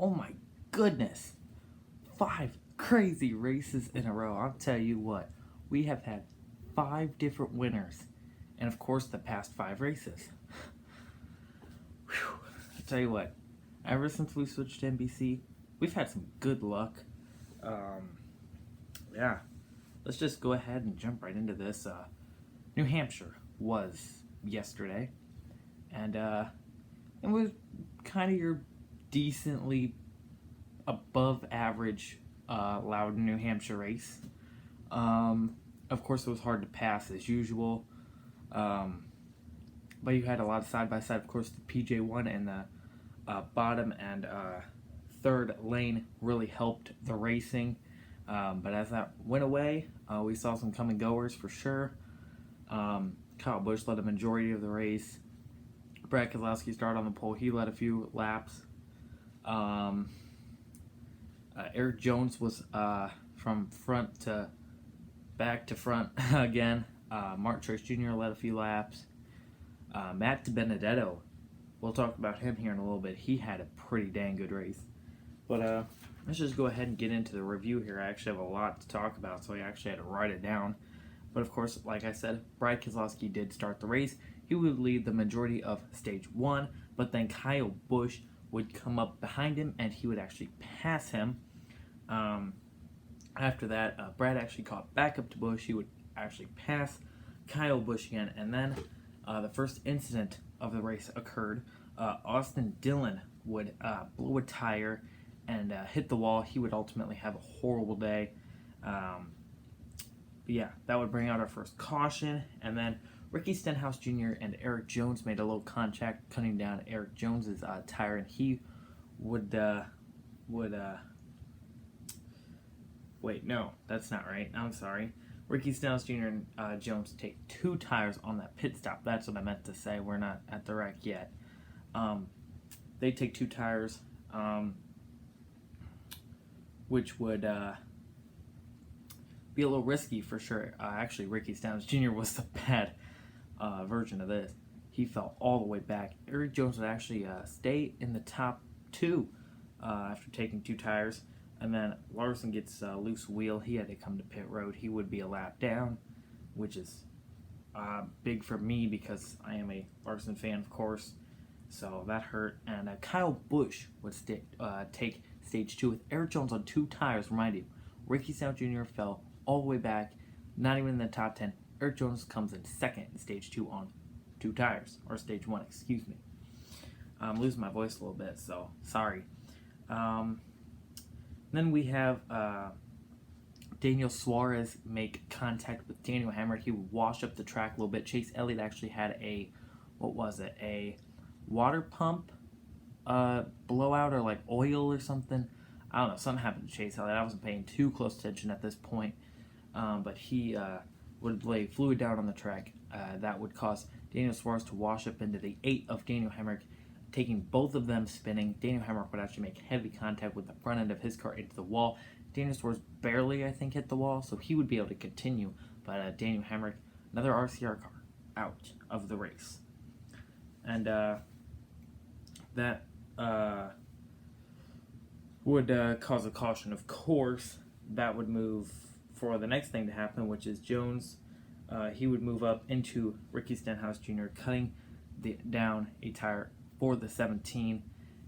Oh my goodness. 5 crazy races in a row. I'll tell you what, we have had 5 different winners. And of course, the past 5 races. Whew. I'll tell you what, ever since we switched to NBC, we've had some good luck. Yeah, let's just go ahead and jump right into this. New Hampshire was yesterday, and it was kind of your decently above average Loudon, New Hampshire race. Of course, it was hard to pass as usual, but you had a lot of side by side. Of course, the PJ1 and the bottom and third lane really helped the racing. But as that went away, we saw some come and goers for sure. Kyle Busch led a majority of the race. Brad Keselowski started on the pole. He led a few laps. Eric Jones was from front to back to front again. Martin Truex Jr. led a few laps. Matt DiBenedetto, we'll talk about him here in a little bit. He had a pretty dang good race. But let's just go ahead and get into the review here. I actually have a lot to talk about, so I actually had to write it down. But of course, like I said, Brad Keselowski did start the race. He would lead the majority of stage 1, but then Kyle Busch would come up behind him and he would actually pass him. After that, Brad actually caught back up to Busch. He would actually pass Kyle Busch again, and then the first incident of the race occurred. Austin Dillon would blow a tire and hit the wall. He would ultimately have a horrible day. Yeah, that would bring out our first caution, and then Ricky Stenhouse Jr. and Eric Jones made a little contact, cutting down Eric Jones's tire, and he would wait, no, that's not right. I'm sorry. Ricky Stenhouse Jr. and Jones take 2 tires on that pit stop. That's what I meant to say. We're not at the wreck yet. They take 2 tires, which would be a little risky for sure. Actually, Ricky Stenhouse Jr. was the bad version of this. He fell all the way back. Eric Jones would actually stay in the top 2 after taking 2 tires. And then Larson gets a loose wheel. He had to come to pit road. He would be a lap down, which is big for me because I am a Larson fan, of course. So that hurt. And Kyle Busch would take stage 2 with Eric Jones on 2 tires. Remind you, Ricky Stenhouse Jr. fell all the way back, not even in the top 10. Eric Jones comes in second in stage 2 on 2 tires, or stage 1, excuse me. I'm losing my voice a little bit, so sorry. Then we have Daniel Suarez make contact with Daniel Hemric. He would wash up the track a little bit. Chase Elliott actually had a water pump blowout or like oil or something. I don't know, something happened to Chase Elliott. I wasn't paying too close attention at this point, but he would lay fluid down on the track. That would cause Daniel Suarez to wash up into the 8 of Daniel Hemric, taking both of them spinning. Daniel Hemric would actually make heavy contact with the front end of his car into the wall. Daniel Suarez barely, I think, hit the wall, so he would be able to continue. But Daniel Hemric, another RCR car, out of the race. And that would cause a caution. Of course, that would move for the next thing to happen, which is Jones. He would move up into Ricky Stenhouse Jr., cutting down a tire for the 17,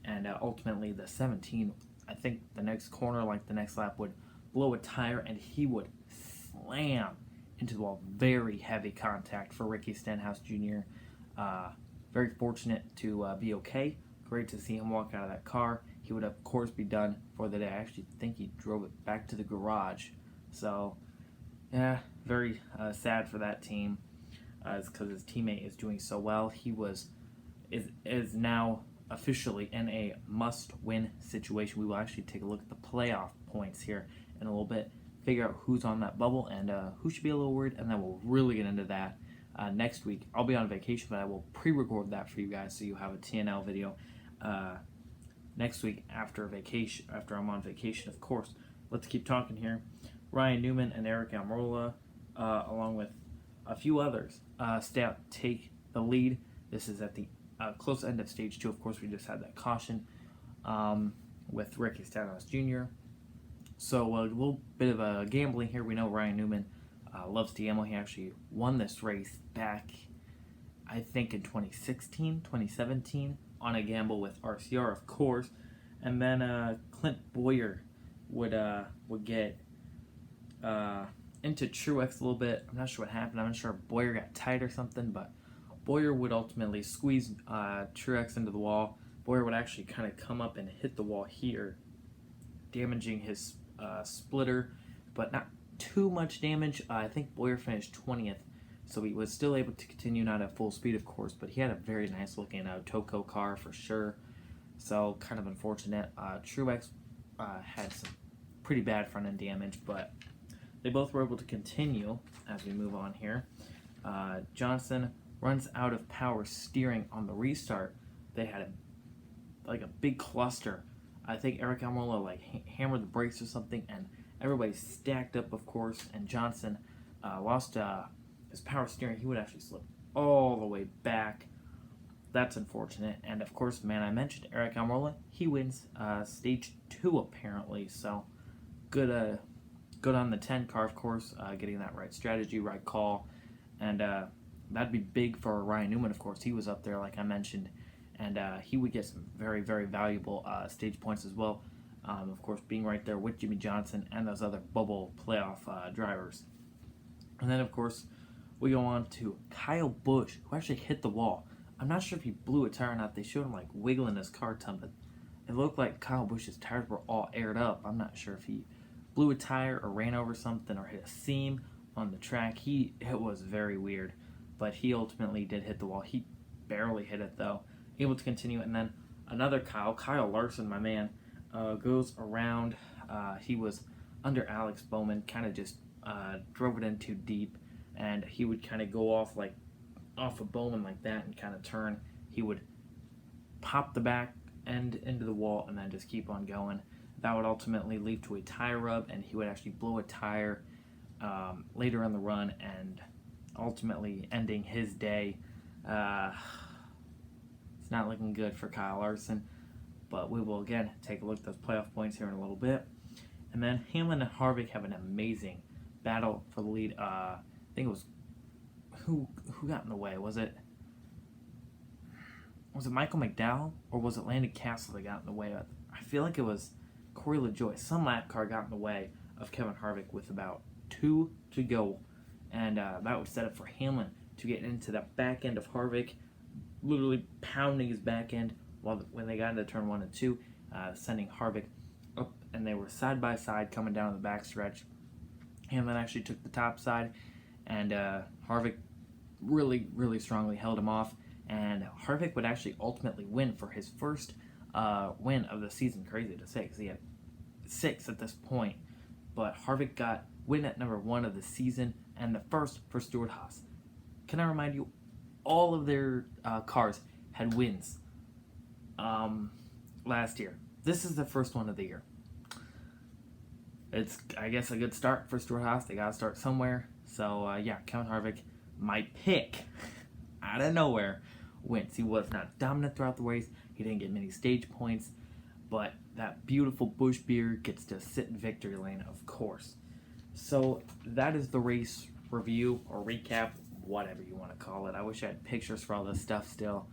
and ultimately the 17, I think the next corner, like the next lap, would blow a tire and he would slam into the wall. Very heavy contact for Ricky Stenhouse Jr. Very fortunate to be okay. Great to see him walk out of that car. He would, of course, be done for the day. I actually think he drove it back to the garage. So, yeah, very sad for that team because his teammate is doing so well. He is now officially in a must-win situation. We will actually take a look at the playoff points here in a little bit, figure out who's on that bubble and who should be a little worried, and then we'll really get into that next week. I'll be on vacation, but I will pre-record that for you guys so you have a TNL video next week after vacation. After I'm on vacation, of course. Let's keep talking here. Ryan Newman and Eric Almirola, along with a few others, take the lead. This is at the close end of stage 2. Of course, we just had that caution. with Ricky Stenhouse Jr. So a little bit of a gambling here. We know Ryan Newman loves to gamble. He actually won this race back, I think, in 2016, 2017 on a gamble with RCR, of course. And then Clint Boyer would get into Truex a little bit. I'm not sure what happened. I'm not sure if Boyer got tight or something, but Boyer would ultimately squeeze Truex into the wall. Boyer would actually kind of come up and hit the wall here, damaging his splitter, but not too much damage. I think Boyer finished 20th, so he was still able to continue, not at full speed, of course, but he had a very nice looking Toco car for sure. So kind of unfortunate. Truex had some pretty bad front end damage, but they both were able to continue as we move on here. Johnson runs out of power steering on the restart. They had a big cluster. I think Eric Almirola hammered the brakes or something, and everybody stacked up, of course, and Johnson lost his power steering. He would actually slip all the way back. That's unfortunate. And of course, man, I mentioned Eric Almirola. He wins stage 2 apparently. So good on the 10 car, of course, getting that right strategy, right call, and that'd be big for Ryan Newman. Of course, he was up there, like I mentioned, and he would get some very, very valuable stage points as well. Of course, being right there with Jimmy Johnson and those other bubble playoff drivers. And then, of course, we go on to Kyle Busch, who actually hit the wall. I'm not sure if he blew a tire or not. They showed him wiggling his car ton, but it looked like Kyle Busch's tires were all aired up. I'm not sure if he blew a tire or ran over something or hit a seam on the track. It was very weird, but he ultimately did hit the wall. He barely hit it though, able to continue. And then another Kyle Larson, my man, goes around. He was under Alex Bowman, kind of just drove it in too deep, and he would kind of go off of Bowman like that and kind of turn. He would pop the back end into the wall and then just keep on going. That would ultimately lead to a tire rub, and he would actually blow a tire later in the run, and ultimately ending his day. It's not looking good for Kyle Larson, but we will again take a look at those playoff points here in a little bit. And then Hamlin and Harvick have an amazing battle for the lead. I think it was who got in the way? Was it Michael McDowell or was it Landon Castle that got in the way? I feel like it was Corey LaJoie. Some lap car got in the way of Kevin Harvick with about 2 to go, and that would set up for Hamlin to get into the back end of Harvick, literally pounding his back end when they got into turn 1 and 2, sending Harvick up, and they were side by side coming down the backstretch. Hamlin actually took the top side, and Harvick really, really strongly held him off, and Harvick would actually ultimately win for his first win of the season. Crazy to say, because he had 6 at this point, but Harvick got win at number 1 of the season, and the first for Stewart-Haas. Can I remind you, all of their cars had wins last year. This is the first one of the year. It's, I guess, a good start for Stewart-Haas. They got to start somewhere. So, Kevin Harvick, my pick, out of nowhere, wins. He was not dominant throughout the race. He didn't get many stage points. But that beautiful Busch beard gets to sit in victory lane, of course. So, that is the race review or recap, whatever you want to call it. I wish I had pictures for all this stuff still.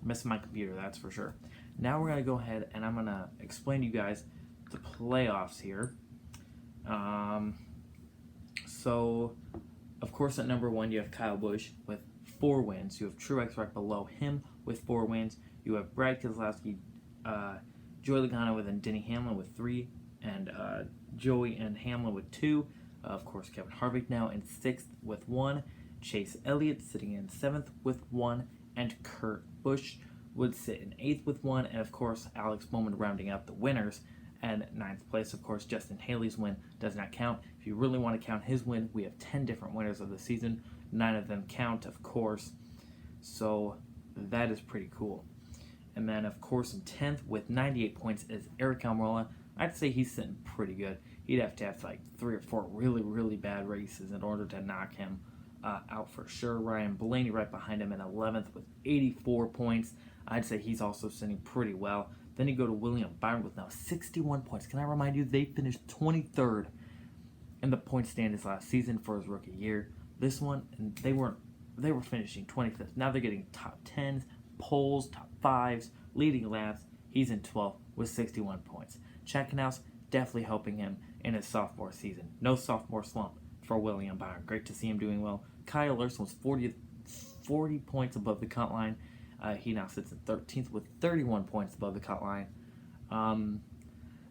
Missing my computer, that's for sure. Now we're going to go ahead and I'm going to explain to you guys the playoffs here. So, of course, at number 1, you have Kyle Busch with 4 wins. You have Truex right below him with 4 wins. You have Brad Keselowski, Joey Logano, and Denny Hamlin with 3, and Joey and Hamlin with 2. Of course, Kevin Harvick now in 6th with 1. Chase Elliott sitting in 7th with 1. And Kurt Busch would sit in 8th with 1. And, of course, Alex Bowman rounding out the winners. And 9th place, of course, Justin Haley's win does not count. If you really want to count his win, we have 10 different winners of the season. 9 of them count, of course. So that is pretty cool. And then, of course, in 10th with 98 points is Eric Almirola. I'd say he's sitting pretty good. He'd have to have 3 or 4 really, really bad races in order to knock him out for sure. Ryan Blaney right behind him in 11th with 84 points. I'd say he's also sitting pretty well. Then you go to William Byron with now 61 points. Can I remind you, they finished 23rd in the point standings last season for his rookie year. This one, and they were finishing 25th. Now they're getting top 10s, poles, top 5s, leading laps. He's in 12th with 61 points. Checkenhouse definitely helping him in his sophomore season. No sophomore slump for William Byron. Great to see him doing well. Kyle Larson was 40 points above the cut line. He now sits in 13th with 31 points above the cut line.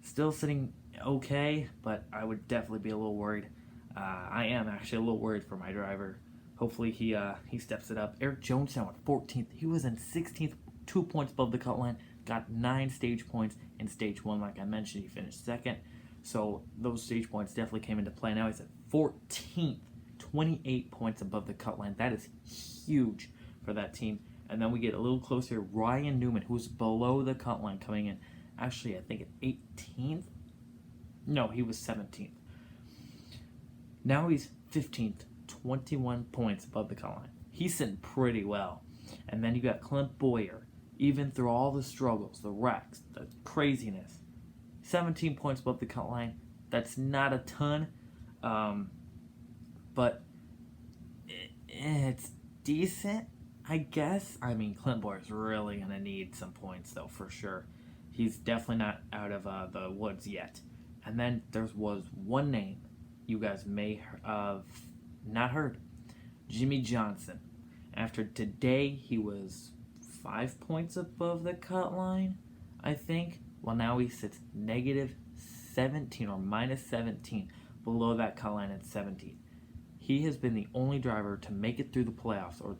Still sitting okay, but I would definitely be a little worried. I am actually a little worried for my driver. Hopefully he steps it up. Eric Jones now at 14th. He was in 16th, 2 points above the cut line. Got 9 stage points in stage 1. Like I mentioned, he finished 2nd. So those stage points definitely came into play. Now he's at 14th, 28 points above the cut line. That is huge for that team. And then we get a little closer. Ryan Newman, who's below the cut line, coming in. Actually, I think at 18th. No, he was 17th. Now he's 15th, 21 points above the cut line. He's sitting pretty well. And then you got Clint Boyer, even through all the struggles, the wrecks, the craziness. 17 points above the cut line. That's not a ton, but it's decent, I guess. I mean, Clint Boyer's really going to need some points, though, for sure. He's definitely not out of the woods yet. And then there was one name you guys may have not heard. Jimmy Johnson. After today, he was 5 points above the cut line, I think. Well, now he sits negative 17 or minus 17 below that cut line at 17. He has been the only driver to make it through the playoffs, or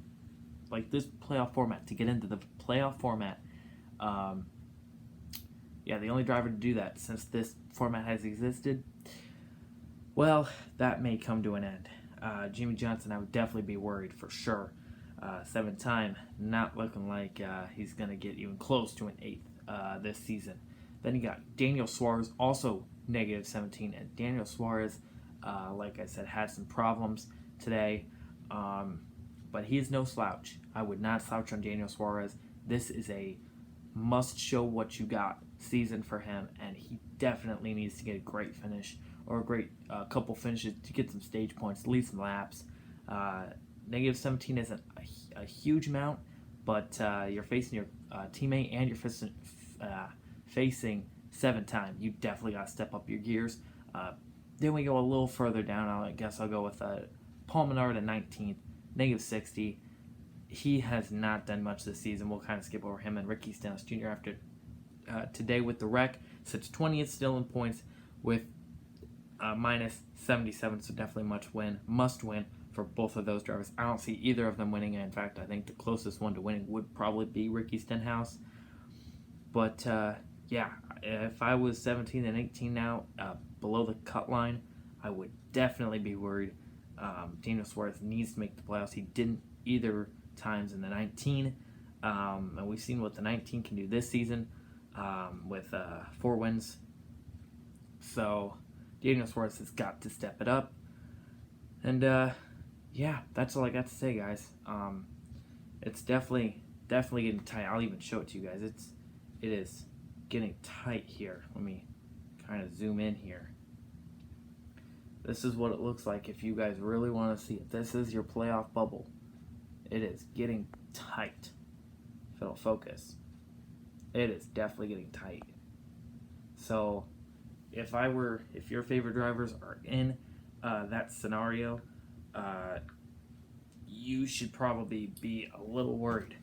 like this playoff format, to get into the playoff format. The only driver to do that since this format has existed. Well, that may come to an end. Jimmy Johnson, I would definitely be worried for sure. 7th time, not looking like he's going to get even close to an 8th this season. Then you got Daniel Suarez, also negative 17. And Daniel Suarez, like I said, had some problems today. But he is no slouch. I would not slouch on Daniel Suarez. This is a must show what you got season for him. And he definitely needs to get a great finish or a great couple finishes to get some stage points, lead some laps. Negative 17 isn't a huge amount, but you're facing your teammate and you're facing 7 time. You definitely got to step up your gears. Then we go a little further down. I guess I'll go with Paul Menard at 19th, negative 60. He has not done much this season. We'll kind of skip over him. And Ricky Stenhouse Jr. after today with the wreck sits 20th still in points with minus 77. So definitely must win for both of those drivers. I don't see either of them winning. In fact, I think the closest one to winning would probably be Ricky Stenhouse. But if I was 17 and 18 now, below the cut line, I would definitely be worried. Daniel Suarez needs to make the playoffs. He didn't either times in the 19. And we've seen what the 19 can do this season with 4 wins. So Daniel Suarez has got to step it up. And that's all I got to say, guys. It's definitely getting tight. I'll even show it to you guys. It is getting tight here. Let me kind of zoom in here. This is what it looks like if you guys really want to see it. This is your playoff bubble. It is getting tight. If it'll focus. It is definitely getting tight. So if your favorite drivers are in that scenario, you should probably be a little worried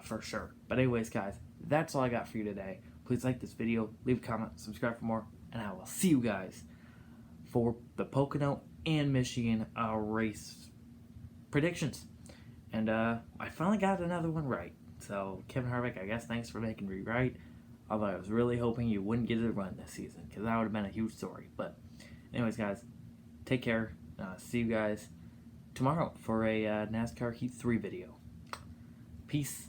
for sure. But anyways, guys, that's all I got for you today. Please like this video, leave a comment, subscribe for more, and I will see you guys for the Pocono and Michigan race predictions. And I finally got another one right. So, Kevin Harvick, I guess thanks for making me right. Although I was really hoping you wouldn't get a run this season, because that would have been a huge story. But anyways, guys, take care. See you guys tomorrow for a NASCAR Heat 3 video. Peace.